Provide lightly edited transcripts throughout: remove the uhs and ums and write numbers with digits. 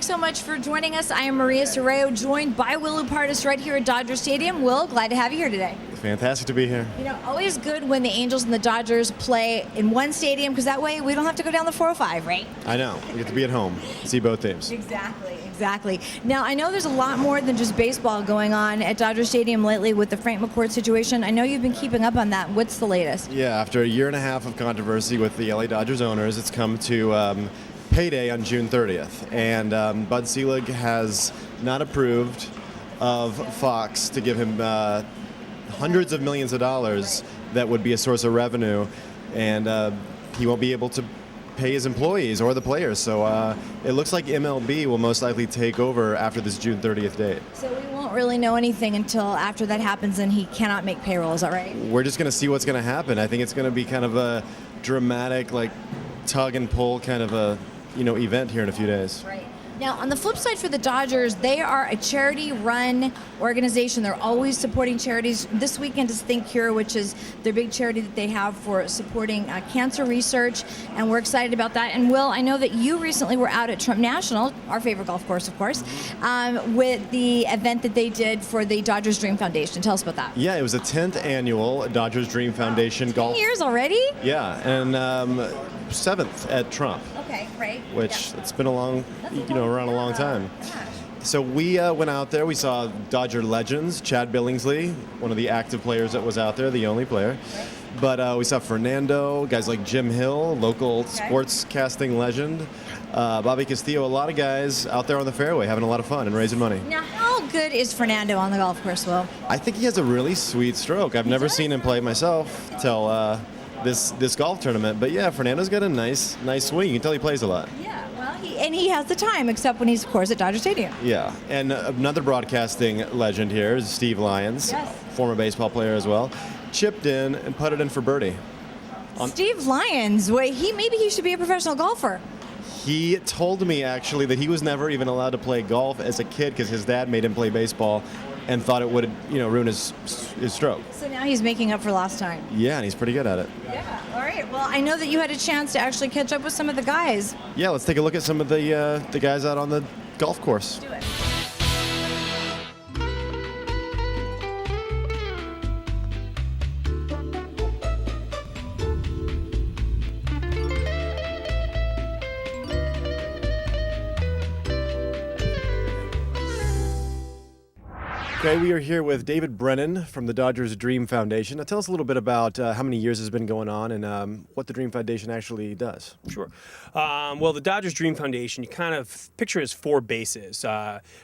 thanks so much for joining us. I am Maria Sorreo, joined by Will Lupartis right here at Dodger Stadium. Will, glad to have you here today. Fantastic to be here. You know, always good when the Angels and the Dodgers play in one stadium, because that way we don't have to go down the 405, right? I know. We get to be at home, see both teams. Exactly. Now, I know there's a lot more than just baseball going on at Dodger Stadium lately with the Frank McCourt situation. I know you've been keeping up on that. What's the latest? Yeah, after a year and a half of controversy with the LA Dodgers owners, it's come to payday on June 30th. And Bud Selig has not approved of Fox to give him hundreds of millions of dollars that would be a source of revenue. And he won't be able to pay his employees or the players. So it looks like MLB will most likely take over after this June 30th date. So we won't really know anything until after that happens and he cannot make payroll, is that right? We're just going to see what's going to happen. I think it's going to be kind of a dramatic, like, tug and pull kind of a, event here in a few days. Right. Now, on the flip side for the Dodgers, they are a charity-run organization. They're always supporting charities. This weekend is Think Cure, which is their big charity that they have for supporting cancer research, and we're excited about that. And Will, I know that you recently were out at Trump National, our favorite golf course, of course, with the event that they did for the Dodgers Dream Foundation. Tell us about that. Yeah, it was the 10th annual Dodgers Dream Foundation golf. 10 years already? Yeah, and 7th at Trump. Okay, right. Which it's been around a long time. Gosh. So we went out there. We saw Dodger legends, Chad Billingsley, one of the active players that was out there, the only player. Right. But we saw Fernando, guys like Jim Hill, local sports casting legend, Bobby Castillo, a lot of guys out there on the fairway having a lot of fun and raising money. Now, how good is Fernando on the golf course, Will? I think he has a really sweet stroke. I've never seen him play myself till this golf tournament. But yeah, Fernando's got a nice swing. You can tell he plays a lot. Yeah, well, he has the time, except when he's, of course, at Dodger Stadium. Yeah, and another broadcasting legend here is Steve Lyons, former baseball player as well, chipped in and putted in for birdie. Steve Lyons, maybe he should be a professional golfer. He told me actually that he was never even allowed to play golf as a kid because his dad made him play baseball and thought it would, ruin his stroke. So now he's making up for lost time. Yeah, and he's pretty good at it. Yeah, all right. Well, I know that you had a chance to actually catch up with some of the guys. Yeah, let's take a look at some of the guys out on the golf course. Do it. Okay, we are here with David Brennan from the Dodgers Dream Foundation. Now tell us a little bit about how many years it's been going on and what the Dream Foundation actually does. Sure. Well, the Dodgers Dream Foundation, you kind of picture it as 4 bases.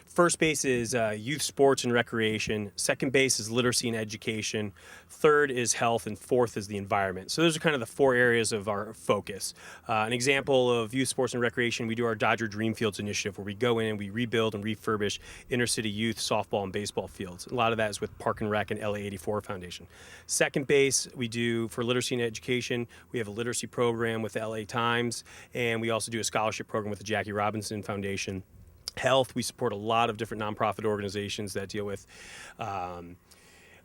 First base is youth sports and recreation. Second base is literacy and education. Third is health, and fourth is the environment. So those are kind of the 4 areas of our focus. An example of youth sports and recreation, we do our Dodger Dream Fields initiative, where we go in and we rebuild and refurbish inner-city youth softball and baseball fields. A lot of that is with Park and Rec and LA 84 Foundation. Second base, we do for literacy and education. We have a literacy program with the LA Times, and we also do a scholarship program with the Jackie Robinson Foundation. Health, we support a lot of different nonprofit organizations that deal with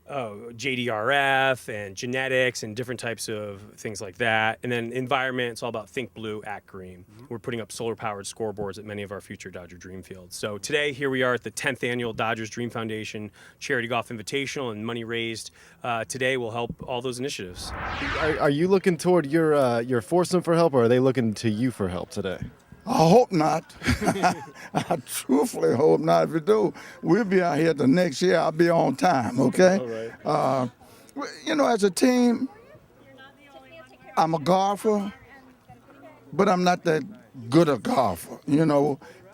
JDRF and genetics and different types of things like that. And then environment, it's all about Think Blue, Act Green. We're putting up solar-powered scoreboards at many of our future Dodger Dream Fields. So today, here we are at the 10th Annual Dodgers Dream Foundation Charity Golf Invitational, and money raised today will help all those initiatives. Are you looking toward your foursome for help, or are they looking to you for help today? I hope not. I truthfully hope not. If you do, we'll be out here the next year. I'll be on time, okay? All right. As a team, I'm a golfer, but I'm not that good a golfer.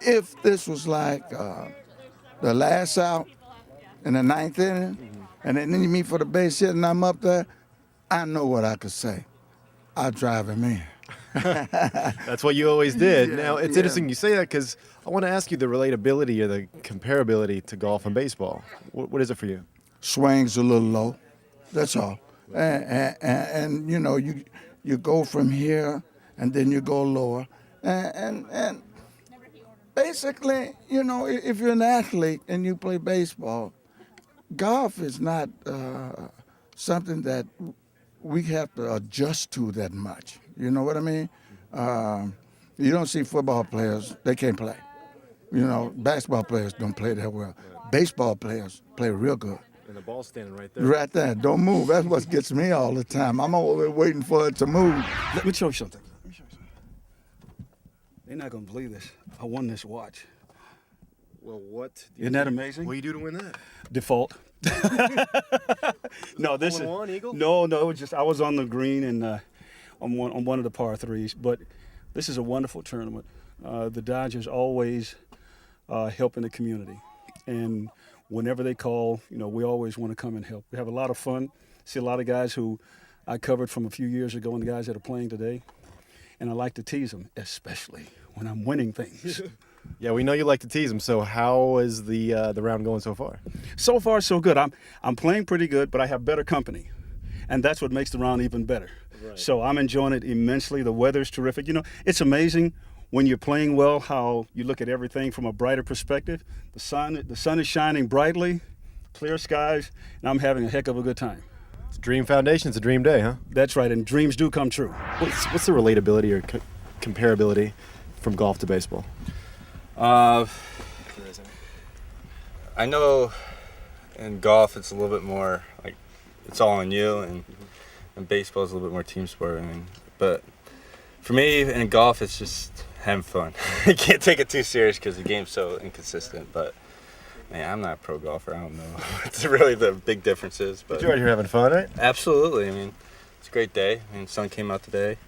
If this was like the last out in the 9th inning, and then you meet for the base hit and I'm up there, I know what I could say. I'll drive him in. That's what you always did. Now, it's interesting you say that because I want to ask you the relatability or the comparability to golf and baseball. What is it for you? Swing's a little low. That's all. And you go from here and then you go lower. And basically, if you're an athlete and you play baseball, golf is not something that we have to adjust to that much. You know what I mean? You don't see football players, they can't play. You know, basketball players don't play that well. Baseball players play real good. And the ball's standing right there. Right there, don't move. That's what gets me all the time. I'm always waiting for it to move. Let me show you something. They're not going to believe this. I won this watch. Well, what? Isn't that amazing? What do you do to win that? Default. No, this is Hole-in-one, Eagle? no. It was just I was on the green and on one of the par threes. But this is a wonderful tournament. The Dodgers always helping the community, and whenever they call, you know, we always want to come and help. We have a lot of fun. See a lot of guys who I covered from a few years ago, and the guys that are playing today. And I like to tease them, especially when I'm winning things. Yeah, we know you like to tease them. So how is the round going so far? So far, so good. I'm playing pretty good, but I have better company, and that's what makes the round even better. Right. So I'm enjoying it immensely. The weather's terrific. You know, it's amazing when you're playing well how you look at everything from a brighter perspective. The sun is shining brightly, clear skies, and I'm having a heck of a good time. It's a Dream Foundation. It's a dream day, huh? That's right, and dreams do come true. What's the relatability or comparability from golf to baseball? I know in golf it's a little bit more like it's all on you, and baseball is a little bit more team sport. I mean, but for me in golf it's just having fun. You can't take it too serious because the game's so inconsistent. But man, I'm not a pro golfer. I don't know what's really the big differences. But You're out here having fun, right? absolutely. I mean, it's a great day. I mean, the sun came out today.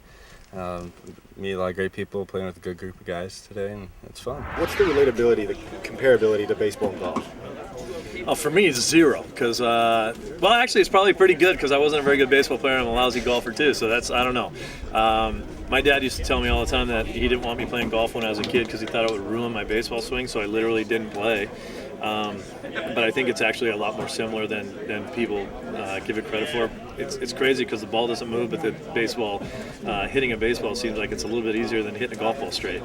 Meet a lot of great people, playing with a good group of guys today, and it's fun. What's the relatability, the comparability to baseball and golf? Oh, for me, it's zero. Because, well, actually, it's probably pretty good because I wasn't a very good baseball player. I'm a lousy golfer too. So that's, I don't know. My dad used to tell me all the time that he didn't want me playing golf when I was a kid because he thought it would ruin my baseball swing. So I literally didn't play. But I think it's actually a lot more similar than people give it credit for. It's crazy because the ball doesn't move, but the baseball, hitting a baseball seems like it's a little bit easier than hitting a golf ball straight.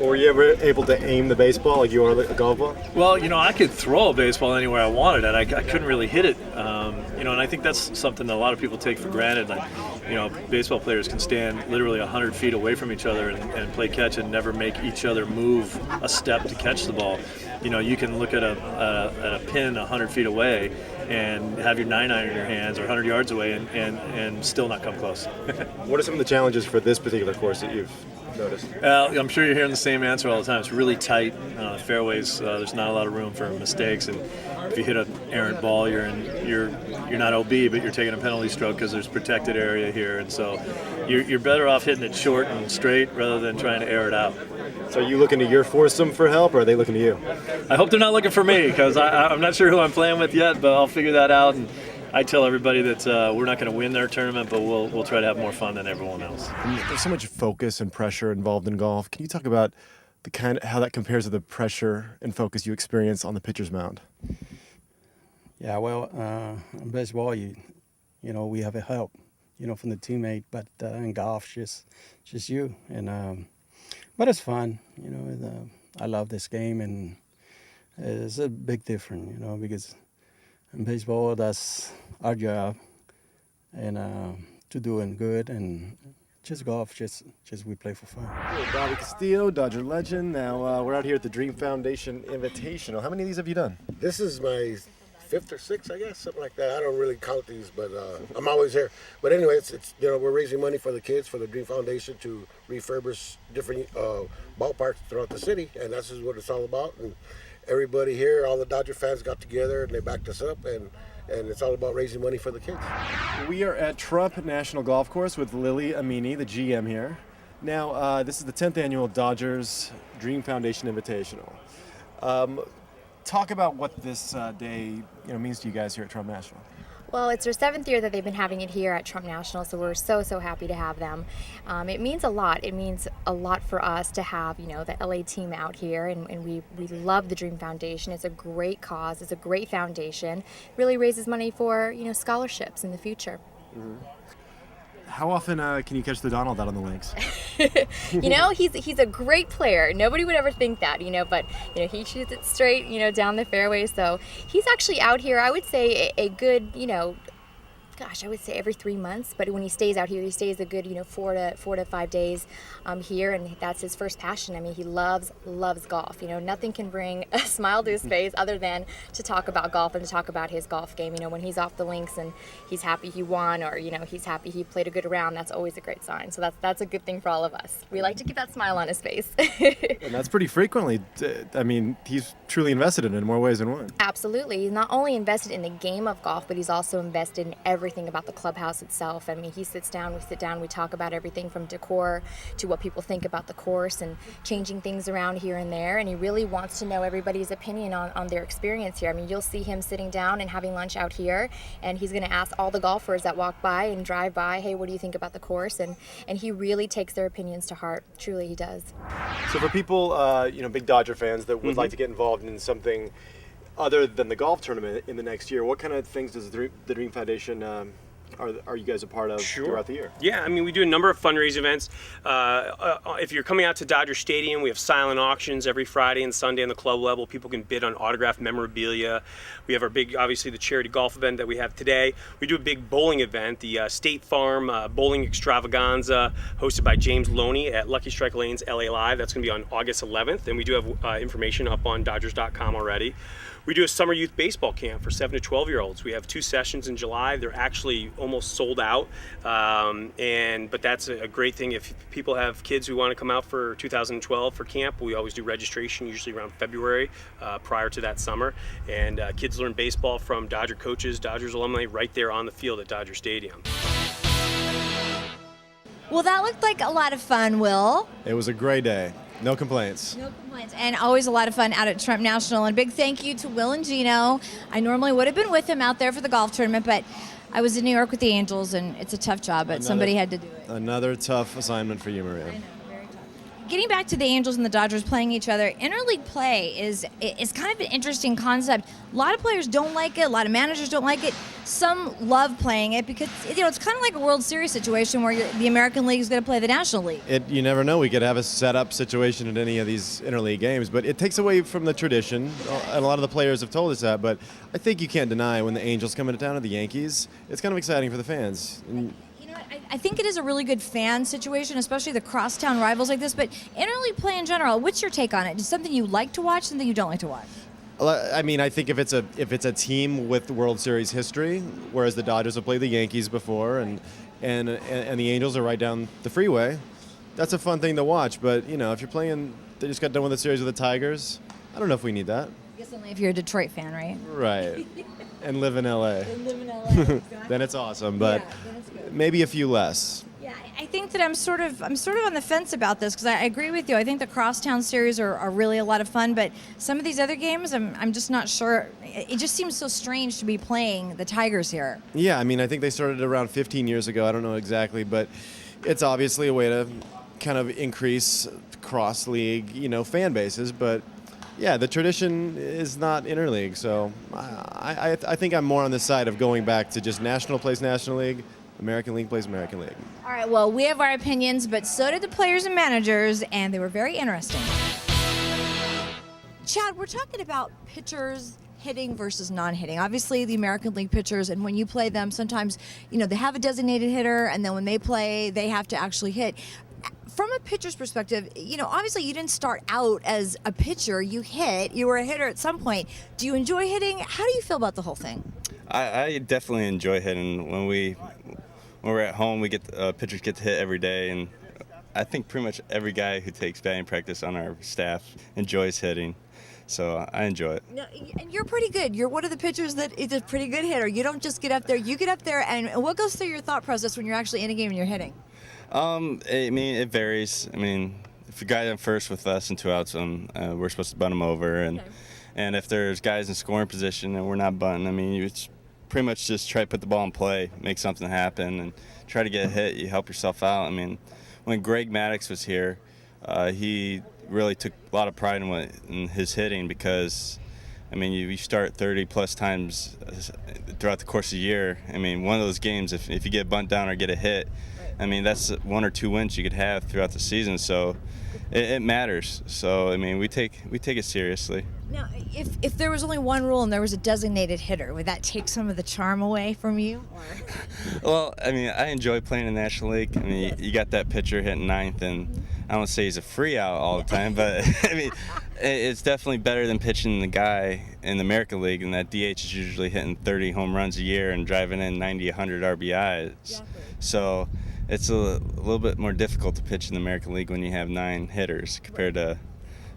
Or were you ever able to aim the baseball like you are a golf ball? Well, you know, I could throw a baseball anywhere I wanted, and I couldn't really hit it. You know, and I think that's something that a lot of people take for granted. Like, you know, baseball players can stand literally 100 feet away from each other and play catch and never make each other move a step to catch the ball. You know, you can look at a pin 100 feet away and have your 9-iron in your hands or 100 yards away and still not come close. What are some of the challenges for this particular course that you've noticed? I'm sure you're hearing the same answer all the time. It's really tight. Fairways, there's not a lot of room for mistakes, and if you hit an errant ball, you're not OB, but you're taking a penalty stroke because there's protected area here, and so you're better off hitting it short and straight rather than trying to air it out. So are you looking to your foursome for help, or are they looking to you? I hope they're not looking for me because I'm not sure who I'm playing with yet, but I'll figure that out. And I tell everybody that we're not going to win their tournament, but we'll try to have more fun than everyone else. There's so much focus and pressure involved in golf. Can you talk about how that compares to the pressure and focus you experience on the pitcher's mound? Yeah, well, in baseball, you know, we have a help, you know, from the teammate, but in golf, just you. And but it's fun, you know. I love this game, and it's a big difference, you know, because in baseball, that's our job, and to doing good, and just golf, just we play for fun. Bobby Castillo, Dodger legend. Now we're out here at the Dream Foundation Invitational. How many of these have you done? This is my 5th or 6th, I guess, something like that. I don't really count these, but I'm always here. But anyway, it's you know, we're raising money for the kids, for the Dream Foundation to refurbish different ballparks throughout the city, and that's just what it's all about. And everybody here, all the Dodger fans got together and they backed us up, and it's all about raising money for the kids. We are at Trump National Golf Course with Lily Amini, the GM here. Now, this is the 10th annual Dodgers Dream Foundation Invitational. Talk about what this day means to you guys here at Trump National. Well, it's our 7th year that they've been having it here at Trump National, so we're so happy to have them. It means a lot. It means a lot for us to have, you know, the LA team out here, and we love the Dream Foundation. It's a great cause. It's a great foundation. It really raises money for, you know, scholarships in the future. Mm-hmm. How often can you catch the Donald out on the links? You know, he's a great player. Nobody would ever think that, you know, but, you know, he shoots it straight, you know, down the fairway. So he's actually out here, I would say, a good, you know, gosh, I would say every 3 months. But when he stays out here, he stays a good, 4 to 5 days here, and that's his first passion. I mean, he loves golf. Nothing can bring a smile to his face other than to talk about golf and to talk about his golf game. When he's off the links and he's happy he won, or he's happy he played a good round, that's always a great sign. So that's a good thing for all of us. We like to keep that smile on his face. And that's pretty frequently. I mean, he's truly invested in it in more ways than one. Absolutely. He's not only invested in the game of golf, but he's also invested in everything about the clubhouse itself. I mean, he sits down, we sit down, we talk about everything from decor to what people think about the course and changing things around here and there. And he really wants to know everybody's opinion on their experience here. I mean, you'll see him sitting down and having lunch out here, and he's going to ask all the golfers that walk by and drive by, hey, what do you think about the course? And he really takes their opinions to heart. Truly, he does. So for people, big Dodger fans that would like to get involved in something other than the golf tournament in the next year, what kind of things does the Dream Foundation are you guys a part of throughout the year? Yeah, I mean, we do a number of fundraising events. If you're coming out to Dodger Stadium, we have silent auctions every Friday and Sunday on the club level. People can bid on autographed memorabilia. We have our big, obviously, the charity golf event that we have today. We do a big bowling event, the State Farm Bowling Extravaganza, hosted by James Loney at Lucky Strike Lanes LA Live. That's going to be on August 11th, and we do have information up on Dodgers.com already. We do a summer youth baseball camp for 7 to 12-year-olds. We have 2 sessions in July. They're actually almost sold out, but that's a great thing. If people have kids who want to come out for 2012 for camp, we always do registration, usually around February, prior to that summer. And kids learn baseball from Dodger coaches, Dodgers alumni, right there on the field at Dodger Stadium. Well, that looked like a lot of fun, Will. It was a great day. No complaints. No complaints. And always a lot of fun out at Trump National. And a big thank you to Will and Gino. I normally would have been with him out there for the golf tournament, but I was in New York with the Angels, and it's a tough job, but somebody had to do it. Another tough assignment for you, Maria. I know, very tough. Getting back to the Angels and the Dodgers playing each other, interleague play is kind of an interesting concept. A lot of players don't like it. A lot of managers don't like it. Some love playing it because it's kind of like a World Series situation where the American League is going to play the National League. You never know. We could have a set-up situation in any of these interleague games, but it takes away from the tradition, and a lot of the players have told us that, but I think you can't deny when the Angels come into town or the Yankees, it's kind of exciting for the fans. I think it is a really good fan situation, especially the crosstown rivals like this, but interleague play in general, what's your take on it? Is it something you like to watch, something you don't like to watch? I mean, I think if it's a team with World Series history, whereas the Dodgers have played the Yankees before, and the Angels are right down the freeway, that's a fun thing to watch. But if you're playing, they just got done with a series with the Tigers. I don't know if we need that. I guess only if you're a Detroit fan, right? Right. And live in LA. Exactly. Then it's awesome, but maybe a few less. Yeah, I think that I'm sort of on the fence about this because I agree with you. I think the crosstown series are really a lot of fun, but some of these other games, I'm just not sure. It just seems so strange to be playing the Tigers here. Yeah, I mean, I think they started around 15 years ago. I don't know exactly, but it's obviously a way to kind of increase cross-league, fan bases, but yeah, the tradition is not interleague, so I think I'm more on the side of going back to just National plays National League, American League plays American League. All right, well, we have our opinions, but so did the players and managers, and they were very interesting. Chad, we're talking about pitchers hitting versus non-hitting. Obviously, the American League pitchers, and when you play them, sometimes, they have a designated hitter, and then when they play, they have to actually hit. From a pitcher's perspective, obviously you didn't start out as a pitcher. You were a hitter at some point. Do you enjoy hitting? How do you feel about the whole thing? I definitely enjoy hitting. When we're at home, pitchers get to hit every day, and I think pretty much every guy who takes batting practice on our staff enjoys hitting. So I enjoy it. No, and you're pretty good. You're one of the pitchers that is a pretty good hitter. You don't just get up there. You get up there, and what goes through your thought process when you're actually in a game and you're hitting? It varies. I mean, if a guy on first with less than 2 outs, we're supposed to bunt him over, and if there's guys in scoring position and we're not bunting, I mean, it's pretty much just try to put the ball in play, make something happen, and try to get a hit. You help yourself out. I mean, when Greg Maddux was here, he really took a lot of pride in his hitting because, I mean, you start 30-plus times throughout the course of the year. I mean, one of those games, if you get bunt down or get a hit, I mean, that's 1 or 2 wins you could have throughout the season, so it matters. So I mean, we take it seriously. Now, if there was only one rule and there was a designated hitter, would that take some of the charm away from you? Or? Well, I mean, I enjoy playing in the National League. I mean, you got that pitcher hitting ninth, and I don't say he's a free out all the time, but I mean, it's definitely better than pitching the guy in the American League, and that DH is usually hitting 30 home runs a year and driving in 90, 100 RBIs. Exactly. So it's a little bit more difficult to pitch in the American League when you have 9 hitters compared to,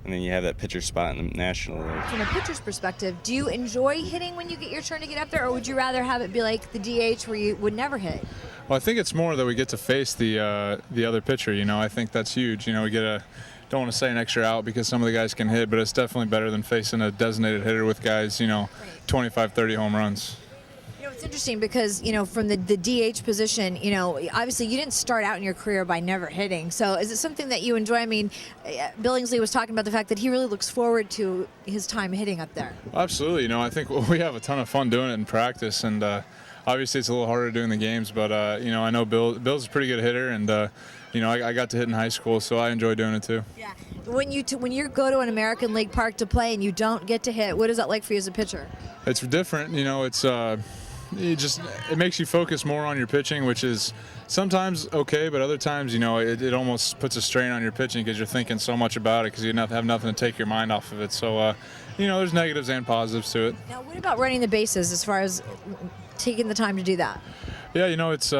I mean, you have that pitcher spot in the National League. From a pitcher's perspective, do you enjoy hitting when you get your turn to get up there, or would you rather have it be like the DH where you would never hit? Well, I think it's more that we get to face the other pitcher. You know, I think that's huge. You know, we get don't want to say an extra out because some of the guys can hit, but it's definitely better than facing a designated hitter with guys, 25, 30 home runs. It's interesting because, from the DH position, obviously you didn't start out in your career by never hitting. So is it something that you enjoy? I mean, Billingsley was talking about the fact that he really looks forward to his time hitting up there. Absolutely. I think we have a ton of fun doing it in practice, and obviously it's a little harder doing the games, but, I know Bill's a pretty good hitter, and, I got to hit in high school, so I enjoy doing it too. Yeah. When you go to an American League park to play and you don't get to hit, what is that like for you as a pitcher? It's different. It's it makes you focus more on your pitching, which is sometimes okay, but other times, it almost puts a strain on your pitching because you're thinking so much about it because you have nothing to take your mind off of it. So, there's negatives and positives to it. Now, what about running the bases as far as taking the time to do that? Yeah, it's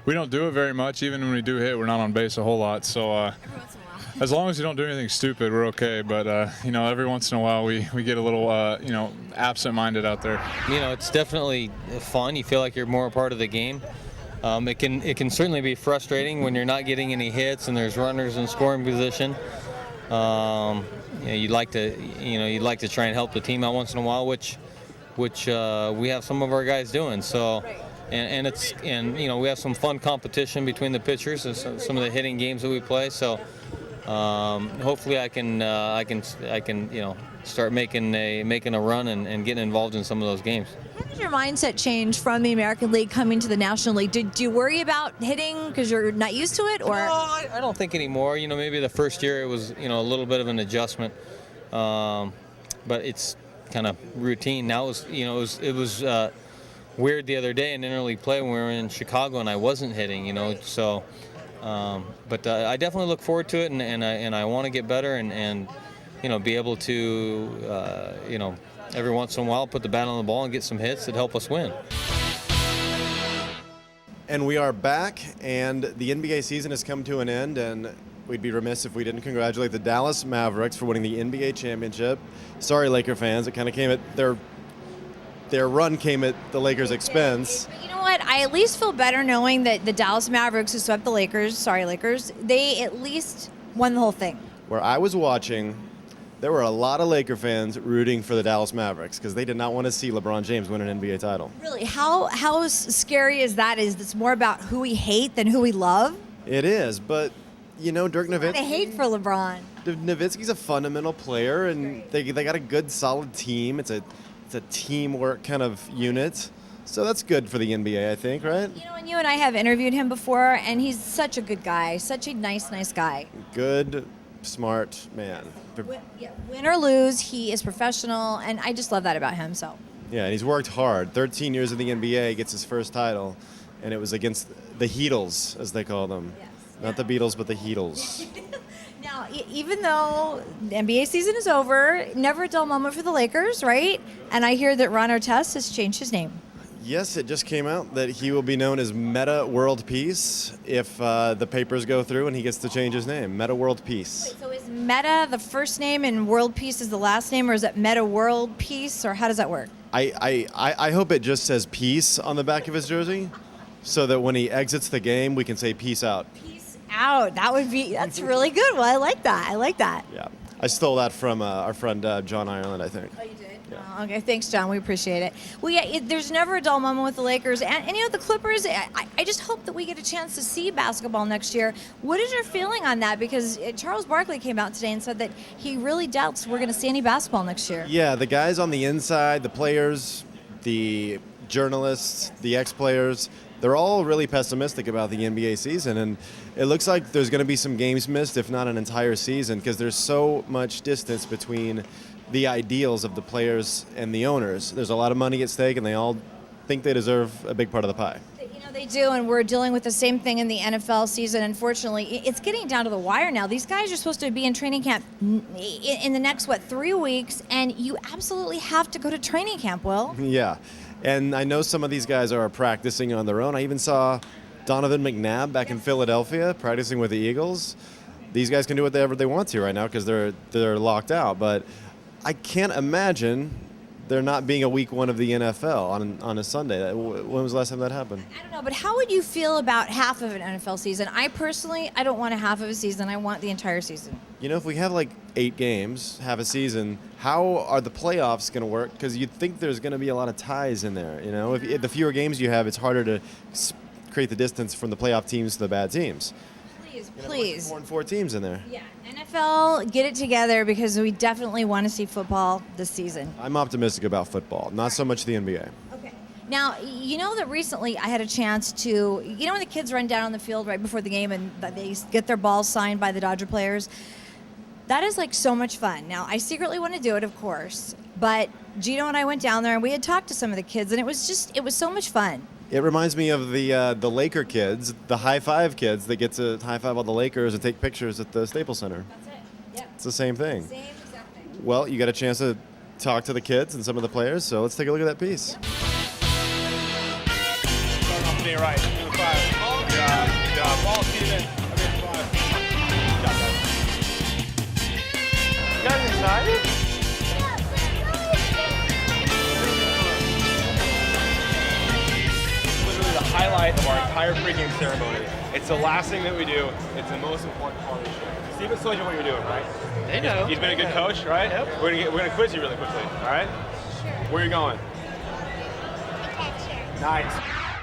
we don't do it very much. Even when we do hit, we're not on base a whole lot. So as long as you don't do anything stupid, we're okay. But every once in a while we get a little absent-minded out there. It's definitely fun. You feel like you're more a part of the game. It can certainly be frustrating when you're not getting any hits and there's runners in scoring position. You'd like to try and help the team out once in a while, which we have some of our guys doing. So. And we have some fun competition between the pitchers and some of the hitting games that we play. So hopefully I can start making a run and getting involved in some of those games. How did your mindset change from the American League coming to the National League? Did you worry about hitting because you're not used to it, or? No, I don't think anymore. Maybe the first year it was a little bit of an adjustment, but it's kind of routine now. It was weird the other day in interleague play when we were in Chicago and I wasn't hitting, so but I definitely look forward to it, and I want to get better and be able to every once in a while put the bat on the ball and get some hits that help us win. And we are back, and the NBA season has come to an end, and we'd be remiss if we didn't congratulate the Dallas Mavericks for winning the NBA championship. Sorry, Laker fans, it kind of came at their run came at the Lakers' expense. But you know what? I at least feel better knowing that the Dallas Mavericks, who swept the Lakers, sorry Lakers, they at least won the whole thing. Where I was watching, there were a lot of Laker fans rooting for the Dallas Mavericks because they did not want to see LeBron James win an NBA title. Really? How scary is that? Is it's more about who we hate than who we love? It is, but Dirk Nowitzki. I hate for LeBron. Nowitzki's a fundamental player, and they got a good, solid team. It's a teamwork kind of unit. So that's good for the NBA, I think, right? And you and I have interviewed him before, and he's such a good guy, such a nice guy. Good, smart man. Win or lose, he is professional, and I just love that about him. So. Yeah, and he's worked hard. 13 years in the NBA, gets his first title, and it was against the Heatles, as they call them. Yes. Not the Beatles, but the Heatles. Now, even though the NBA season is over, never a dull moment for the Lakers, right? And I hear that Ron Artest has changed his name. Yes, it just came out that he will be known as Meta World Peace if the papers go through and he gets to change his name. Meta World Peace. Wait, so is Meta the first name and World Peace is the last name, or is it Meta World Peace, or how does that work? I hope it just says peace on the back of his jersey so that when he exits the game, we can say peace out. Peace out. That's really good. Well, I like that. Yeah. I stole that from our friend John Ireland, I think. Oh, you did? Yeah. Oh, okay, thanks, John. We appreciate it. Well, yeah, there's never a dull moment with the Lakers. And the Clippers, I just hope that we get a chance to see basketball next year. What is your feeling on that? Because Charles Barkley came out today and said that he really doubts we're going to see any basketball next year. Yeah, the guys on the inside, the players, the journalists, the ex-players, they're all really pessimistic about the NBA season, and it looks like there's going to be some games missed, if not an entire season, because there's so much distance between the ideals of the players and the owners. There's a lot of money at stake, and they all think they deserve a big part of the pie. They do, and we're dealing with the same thing in the NFL season. Unfortunately, it's getting down to the wire now. These guys are supposed to be in training camp in the next, 3 weeks, and you absolutely have to go to training camp, Will. Yeah, and I know some of these guys are practicing on their own. I even saw Donovan McNabb back in Philadelphia practicing with the Eagles. These guys can do whatever they want to right now because they're locked out, but I can't imagine there not being a week 1 of the NFL on a Sunday. When was the last time that happened? I don't know, but how would you feel about half of an NFL season? I personally, I don't want a half of a season. I want the entire season. You know, if we have like 8 games, half a season, how are the playoffs going to work? Because you'd think there's going to be a lot of ties in there. You know, if the fewer games you have, it's harder to create the distance from the playoff teams to the bad teams. Please. 4 and 4 teams in there. Yeah, NFL, get it together because we definitely want to see football this season. I'm optimistic about football, not so much the NBA. Okay. Now, you know that recently I had a chance to, when the kids run down on the field right before the game and they get their balls signed by the Dodger players? That is like so much fun. Now, I secretly want to do it, of course, but Gino and I went down there and we had talked to some of the kids, and it was so much fun. It reminds me of the Laker kids, the high five kids that get to high five all the Lakers and take pictures at the Staples Center. That's it. Yep. It's the same thing. Same exact thing. Well, you got a chance to talk to the kids and some of the players, so let's take a look at that piece. Starting off the day right. Do the 5. Good job. Ball, Steven. You guys excited? The highlight of our entire pregame ceremony. It's the last thing that we do. It's the most important part of the show. Steven told you what you're doing, right? They know. He's been a good coach, right? Yep. We're gonna quiz you really quickly. All right? Sure. Where are you going? Nice.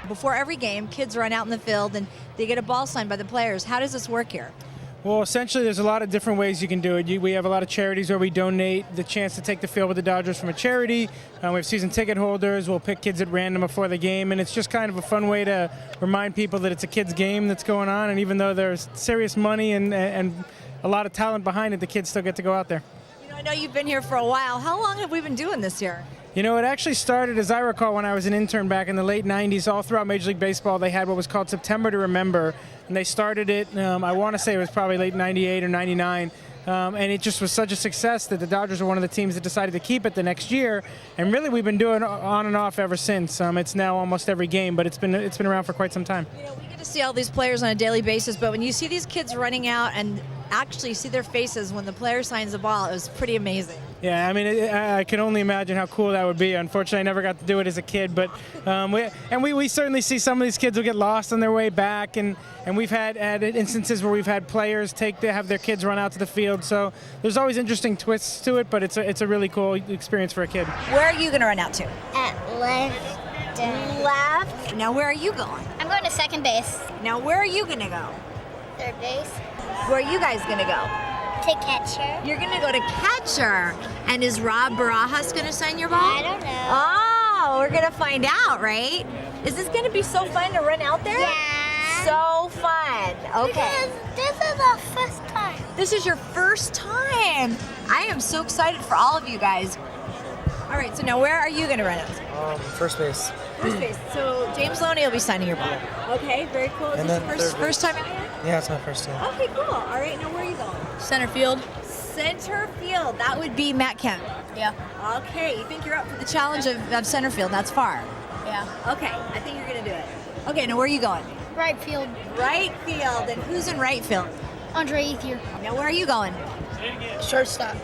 Before every game, kids run out in the field and they get a ball signed by the players. How does this work here? Well, essentially, there's a lot of different ways you can do it. We have a lot of charities where we donate the chance to take the field with the Dodgers from a charity. We have season ticket holders. We'll pick kids at random before the game, and it's just kind of a fun way to remind people that it's a kid's game that's going on, and even though there's serious money and a lot of talent behind it, the kids still get to go out there. I know you've been here for a while. How long have we been doing this here? You know, it actually started, as I recall, when I was an intern back in the late 90s. All throughout Major League Baseball, they had what was called September to Remember, and they started it, I want to say it was probably late 98 or 99, and it just was such a success that the Dodgers were one of the teams that decided to keep it the next year, and really we've been doing it on and off ever since. It's now almost every game, but it's been around for quite some time. You know, we get to see all these players on a daily basis, but when you see these kids running out and actually see their faces when the player signs the ball, it was pretty amazing. Yeah, I mean, I can only imagine how cool that would be. Unfortunately, I never got to do it as a kid, but we certainly see some of these kids will get lost on their way back, and we've had instances where we've had players have their kids run out to the field. So there's always interesting twists to it, but it's a really cool experience for a kid. Where are you going to run out to? At left. Left. Now, where are you going? I'm going to second base. Now, where are you going to go? Third base. Where are you guys going to go? To catcher. You're going to go to catcher. And is Rob Barajas going to sign your ball? I don't know. Oh, we're going to find out, right? Is this going to be so fun to run out there? Yeah. So fun. Okay. Because this is our first time. This is your first time. I am so excited for all of you guys. All right, so now where are you going to run out? First base. First base. So James Loney will be signing your ball. Yeah. Okay, very cool. Is And this then your third first time out here? Yeah, it's my first time. Okay, cool. All right, now where are you going? Center field. Center field. That would be Matt Kemp. Yeah. Okay, you think you're up for the challenge of center field? That's far. Yeah. Okay, I think you're going to do it. Okay, now where are you going? Right field. Right field. And who's in right field? Andre Ethier. Now where are you going? Shortstop.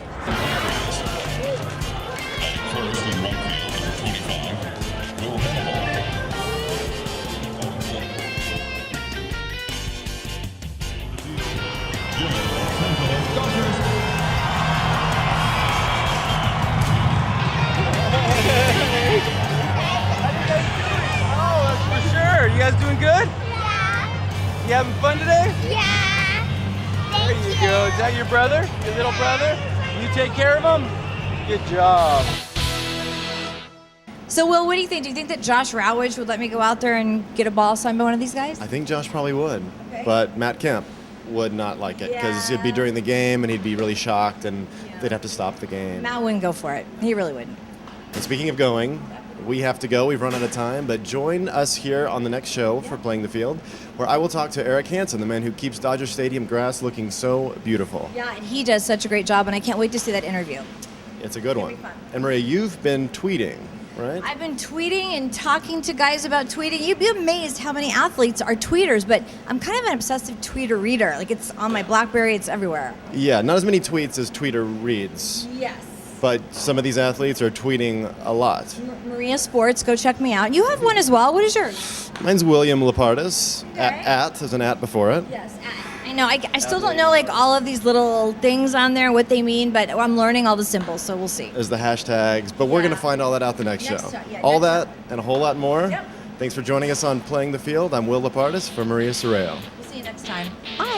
You guys doing good? Yeah. You having fun today? Yeah. There you go. Is that your brother? Your little brother? You take care of him? Good job. So, Will, what do you think? Do you think that Josh Rowage would let me go out there and get a ball signed by one of these guys? I think Josh probably would, but Matt Kemp would not like it because it'd be during the game and he'd be really shocked and they'd have to stop the game. Matt wouldn't go for it. He really wouldn't. And speaking of going, we have to go. We've run out of time, but join us here on the next show for Playing the Field, where I will talk to Eric Hansen, the man who keeps Dodger Stadium grass looking so beautiful. Yeah, and he does such a great job, and I can't wait to see that interview. It's a good one. And Maria, you've been tweeting, right? I've been tweeting and talking to guys about tweeting. You'd be amazed how many athletes are tweeters, but I'm kind of an obsessive tweeter reader. Like, it's on my BlackBerry, it's everywhere. Yeah, not as many tweets as Twitter reads. Yes. But some of these athletes are tweeting a lot. Maria Sports, go check me out. You have one as well. What is yours? Mine's William Lapardis. There's an at before it. Yes, I know. I still don't know like all of these little things on there, what they mean, but I'm learning all the symbols, so we'll see. There's the hashtags, but we're going to find all that out the next show. All that and a whole lot more. Thanks for joining us on Playing the Field. I'm Will Lapardis for Maria Sorreo. We'll see you next time. Bye.